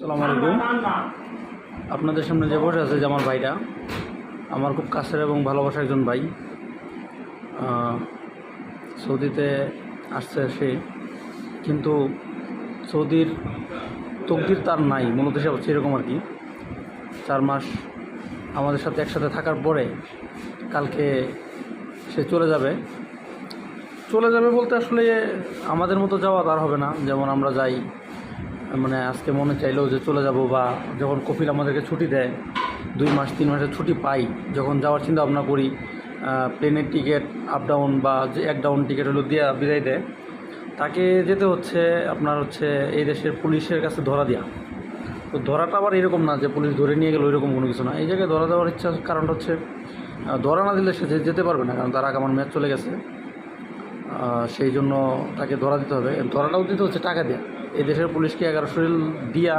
আসসালামু আলাইকুম। আপনাদের সামনে যে বসে আছে যে আমার ভাইটা, আমার খুব কাছের এবং ভালোবাসার একজন ভাই। সৌদিতে আসছে সে, কিন্তু সৌদির তকদির তার নাই, মূলত সে হচ্ছে এরকম আর কি। 4 মাস আমাদের সাথে একসাথে থাকার পরে কালকে সে চলে যাবে বলতে আসলে আমাদের মতো যাওয়া তার হবে না, যেমন আমরা যাই, মানে আজকে মনে চাইলেও যে চলে যাব, বা যখন কপিল আমাদেরকে ছুটি দেয় 2 মাস 3 মাসের ছুটি পাই, যখন যাওয়ার চিন্তা ভাবনা করি, প্লেনের টিকিট আপ ডাউন বা যে এক ডাউন টিকিট হলো দিয়া বিদায় দেয়, তাকে যেতে হচ্ছে আপনার হচ্ছে এই দেশের পুলিশের কাছে ধরা দেওয়া। তো ধরাটা আবার এরকম না যে পুলিশ ধরে নিয়ে গেল, এরকম কোনো কিছু না। এই জায়গায় ধরা দেওয়ার ইচ্ছা কারণটা হচ্ছে ধরা না দিলে সে যেতে পারবে না, কারণ তার আগে আমার ম্যাচ চলে গেছে। সেই জন্য তাকে ধরা দিতে হবে। ধরাটাও দিতে হচ্ছে টাকা দিয়ে। এই দেশের পুলিশকে 1100 রিয়াল দিয়া